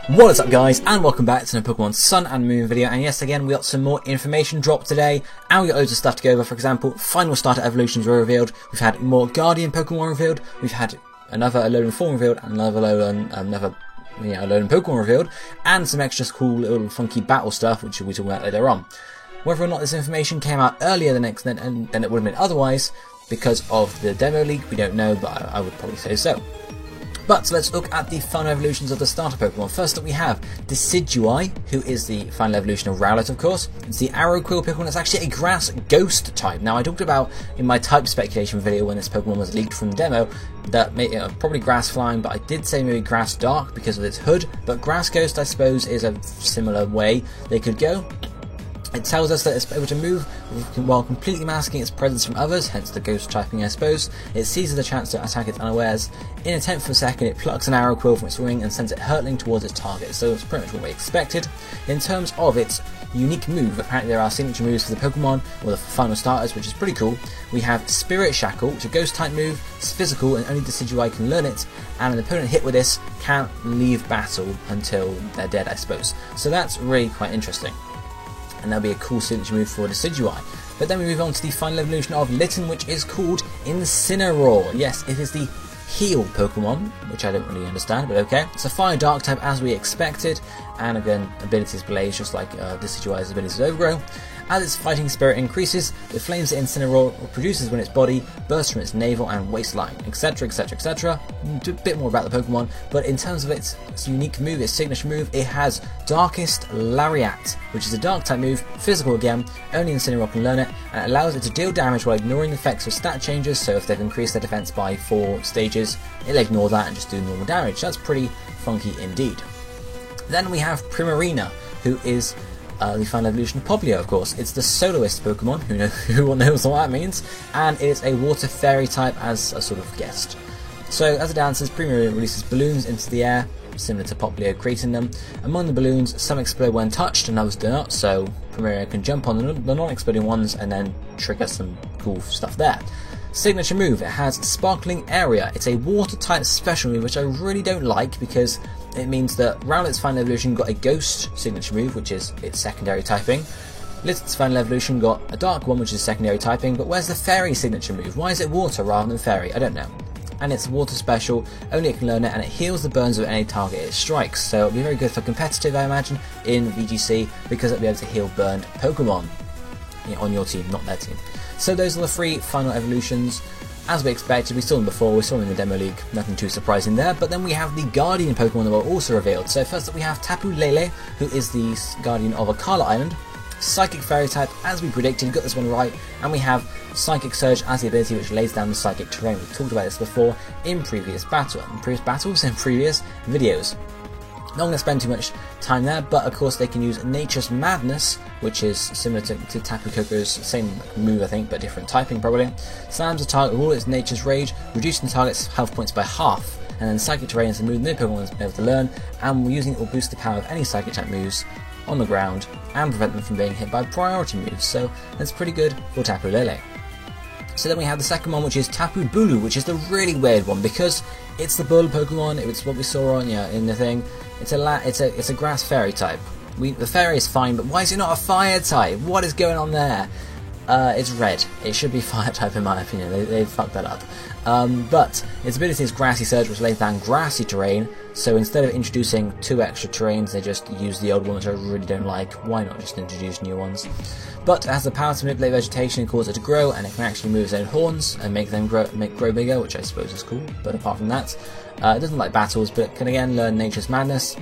What is up guys, and welcome back to another Pokemon Sun and Moon video, and yes again we got some more information dropped today, and we got loads of stuff to go over. For example, final starter evolutions were revealed, we've had more Guardian Pokemon revealed, we've had another Alolan form revealed, and another Alolan Pokemon revealed, and some extra cool little funky battle stuff which we'll be talking about later on. Whether or not this information came out earlier than it would have been otherwise, because of the demo leak, we don't know, but I would probably say so. But let's look at the final evolutions of the starter Pokemon. First up we have Decidueye, who is the final evolution of Rowlet, of course. It's the Arrow Quill Pokemon. It's actually a Grass Ghost type. Now I talked about in my type speculation video when this Pokemon was leaked from the demo that probably Grass Flying, but I did say maybe Grass Dark because of its hood. But Grass Ghost I suppose is a similar way they could go. It tells us that it's able to move while completely masking its presence from others, hence the ghost typing I suppose. It seizes the chance to attack it unawares. In a tenth of a second it plucks an arrow quill from its wing and sends it hurtling towards its target, so it's pretty much what we expected. In terms of its unique move, apparently there are signature moves for the Pokemon, or the final starters, which is pretty cool. We have Spirit Shackle, which is a ghost type move, it's physical and only Decidueye can learn it, and an opponent hit with this can't leave battle until they're dead I suppose. So that's really quite interesting. And that'll be a cool signature move for Decidueye. But then we move on to the final evolution of Litten, which is called Incineroar. Yes, it is the Heal Pokemon, which I don't really understand, but okay. It's a Fire Dark type as we expected, and again, abilities Blaze, just like Decidueye's abilities Overgrow. As its fighting spirit increases, the flames that Incineroar produces when its body bursts from its navel and waistline, etc, etc, etc. A bit more about the Pokemon, but in terms of its unique move, its signature move, it has Darkest Lariat, which is a dark type move, physical again, only Incineroar can learn it, and it allows it to deal damage while ignoring the effects of stat changes, so if they've increased their defense by 4 stages, it'll ignore that and just do normal damage. That's pretty funky indeed. Then we have Primarina, who is the final evolution of Poplio, of course. It's the Soloist Pokemon, who knows what that means, and it is a Water Fairy type as a sort of guest. So as it dances, Primarina releases balloons into the air, similar to Poplio creating them. Among the balloons, some explode when touched and others do not, so Primarina can jump on the non-exploding ones and then trigger some cool stuff there. Signature move, it has Sparkling Area. It's a water type special move which I really don't like because it means that Rowlet's final evolution got a Ghost signature move, which is its secondary typing. Litten's final evolution got a Dark one, which is secondary typing, but where's the Fairy signature move? Why is it water rather than Fairy? I don't know. And it's water special, only it can learn it, and it heals the burns of any target it strikes, so it'll be very good for competitive I imagine in VGC because it'll be able to heal burned Pokemon on your team, not their team. So those are the 3 final evolutions. As we expected, we saw them before, we saw them in the demo league, nothing too surprising there, but then we have the Guardian Pokemon that were also revealed. So first up we have Tapu Lele, who is the Guardian of Akala Island. Psychic Fairy type, as we predicted, got this one right, and we have Psychic Surge as the ability which lays down the psychic terrain. We've talked about this before in previous videos. Not going to spend too much time there, but of course they can use Nature's Madness, which is similar to Tapu Koko's same move I think, but different typing probably. Slams a target with all its Nature's Rage, reducing the target's health points by half, and then Psychic Terrain is the move no Pokemon is able to learn, and using it will boost the power of any Psychic type moves on the ground, and prevent them from being hit by priority moves, so that's pretty good for Tapu Lele. So then we have the second one, which is Tapu Bulu, which is the really weird one because it's the bull Pokemon. It's what we saw on in the thing. It's a grass fairy type. The fairy is fine, but why is it not a fire type? What is going on there? It's red. It should be fire type in my opinion. They fucked that up. But its ability is Grassy Surge, which lays down grassy terrain. So instead of introducing 2 extra terrains, they just use the old one, which I really don't like. Why not just introduce new ones? But it has the power to manipulate vegetation and cause it to grow, and it can actually move its own horns and make them grow bigger, which I suppose is cool. But apart from that, it doesn't like battles, but it can again learn Nature's Madness,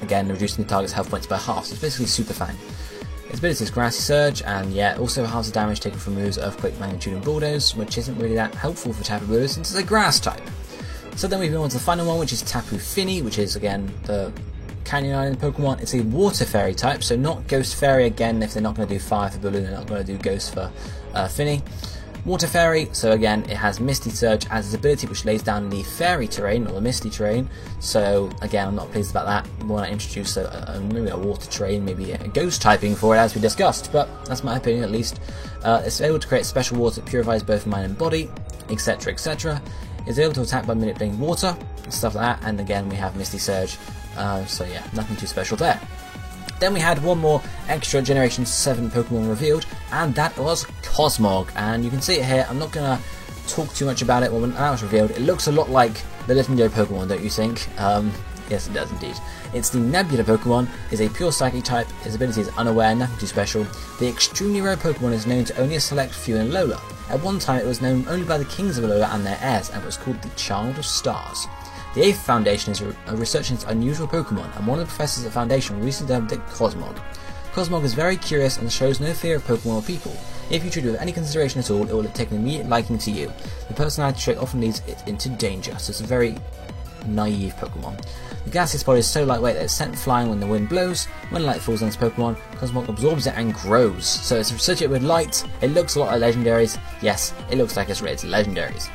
again reducing the target's health points by half. So it's basically super fang. Its ability is Grassy Surge, and yeah, it also halves the damage taken from moves Earthquake, Magnitude and Bulldoze, which isn't really that helpful for Tapu Bulu since it's a grass type. So then we move on to the final one, which is Tapu Fini, which is again the Canyon Island Pokemon. It's a Water Fairy type, so not Ghost Fairy again. If they're not going to do Fire for Balloon, they're not going to do Ghost for Fini. Water Fairy, so again it has Misty Surge as its ability which lays down the fairy terrain, or the misty terrain, so again I'm not pleased about that. We want to introduce maybe a water terrain, maybe a ghost typing for it as we discussed, but that's my opinion at least. It's able to create special water that purifies both mind and body, etc, etc. It's able to attack by manipulating water, stuff like that, and again we have Misty Surge So yeah, nothing too special there. Then we had one more extra Generation 7 Pokemon revealed, and that was Cosmog. And you can see it here. I'm not going to talk too much about it when that was revealed. It looks a lot like the legendary Pokemon, don't you think? Yes, it does indeed. It's the Nebula Pokemon, is a pure Psychic type, its ability is unaware, nothing too special. The extremely rare Pokemon is known to only a select few in Alola. At one time it was known only by the kings of Alola and their heirs, and was called the Child of Stars. The 8th Foundation is researching its unusual Pokemon, and one of the professors at Foundation recently dubbed it Cosmog. Cosmog is very curious and shows no fear of Pokemon or people. If you treat it with any consideration at all, it will take an immediate liking to you. The personality trait often leads it into danger, so it's a very naive Pokemon. The gaseous body is so lightweight that it's sent flying when the wind blows. When light falls on its Pokemon, Cosmog absorbs it and grows. So it's associated with light. It looks a lot like legendaries. Yes, it looks like it's related to legendaries.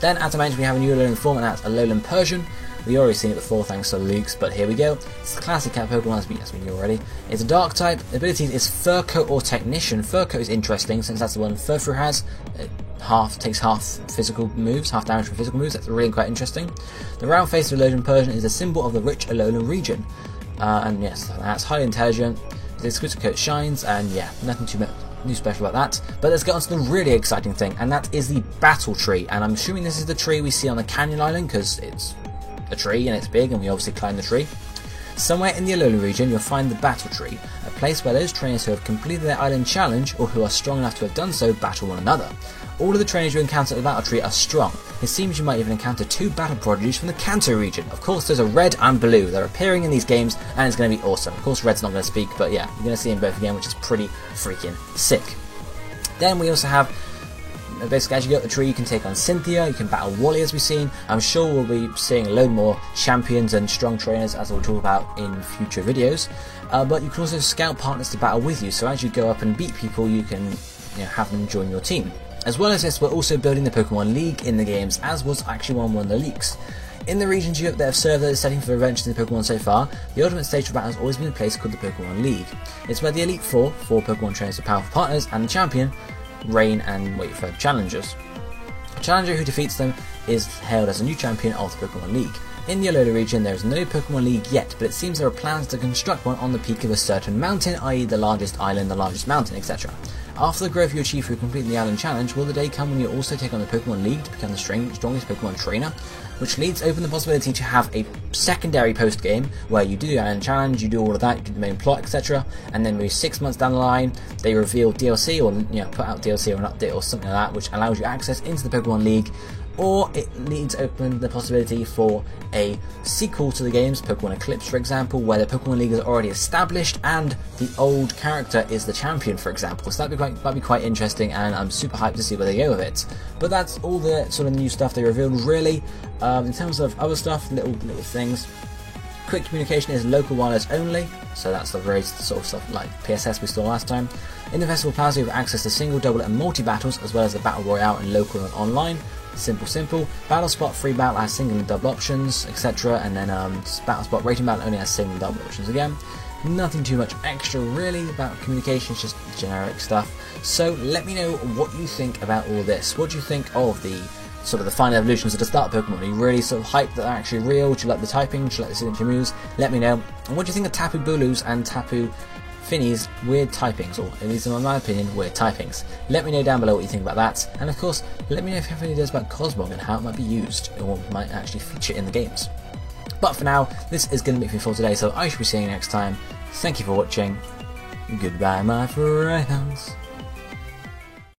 Then, as I mentioned, we have a new Alolan form, and that's Alolan Persian. We've already seen it before thanks to leaks, but here we go. It's the classic cat Pokemon, as we knew already. It's a dark type. Abilities is Fur Coat or Technician. Fur Coat is interesting since that's the one Furfrou has. It takes half physical moves, half damage from physical moves. That's really quite interesting. The round face of Alolan Persian is a symbol of the rich Alolan region. And yes, that's highly intelligent. The exclusive coat shines, and yeah, nothing too special about that. But let's get on to the really exciting thing, and that is the Battle Tree. And I'm assuming this is the tree we see on the Canyon Island, because it's a tree and it's big, and we obviously climb the tree. Somewhere in the Alola region you'll find the Battle Tree, a place where those trainers who have completed their island challenge, or who are strong enough to have done so, battle one another. All of the trainers you encounter at the Battle Tree are strong. It seems you might even encounter 2 battle prodigies from the Kanto region. Of course, those are Red and Blue. They're appearing in these games, and it's going to be awesome. Of course, Red's not going to speak, but yeah, you're going to see them both again, which is pretty freaking sick. Then we also have, basically as you go up the tree, you can take on Cynthia, you can battle Wally as we've seen. I'm sure we'll be seeing a load more champions and strong trainers as we'll talk about in future videos. But you can also scout partners to battle with you, so as you go up and beat people, you can have them join your team. As well as this, we're also building the Pokemon League in the games, as was actually one of the leaks. In the regions that have served as a setting for adventures in the Pokemon so far, the ultimate stage for battle has always been a place called the Pokemon League. It's where the Elite Four Pokemon trainers are powerful partners, and the champion reign and wait for challengers. A challenger who defeats them is hailed as a new champion of the Pokemon League. In the Alola region there is no Pokemon League yet, but it seems there are plans to construct one on the peak of a certain mountain, i.e. the largest island, the largest mountain, etc. After the growth you achieve through completing the island challenge, will the day come when you also take on the Pokemon League to become the strongest Pokemon trainer? Which leads open the possibility to have a secondary post-game where you do the island challenge, you do all of that, you do the main plot, etc. And then maybe 6 months down the line, they reveal DLC, or put out DLC or an update or something like that, which allows you access into the Pokemon League. Or it leads open the possibility for a sequel to the games, Pokemon Eclipse for example, where the Pokemon League is already established and the old character is the champion, for example. So that'd be quite interesting, and I'm super hyped to see where they go with it. But that's all the sort of new stuff they revealed, really. In terms of other stuff, little things. Quick communication is local wireless only, so that's the very sort of stuff like PSS we saw last time. In the Festival Plaza you have access to single, double and multi-battles, as well as the Battle Royale and local and online. Simple. Battle Spot free battle has single and double options, etc. And then Battle Spot rating battle only has single and double options again. Nothing too much extra really about communication, it's just generic stuff. So let me know what you think about all this. What do you think of the sort of the final evolutions of the start Pokemon? Are you really sort of hyped that they're actually real? Do you like the typing? Do you like the signature moves? Let me know. And what do you think of Tapu Bulu's and Tapu Finney's weird typings, or at least in my opinion, weird typings? Let me know down below what you think about that, and of course, let me know if you have any ideas about Cosmog and how it might be used, or might actually feature in the games. But for now, this is going to be it for today, so I shall be seeing you next time. Thank you for watching. Goodbye, my friends.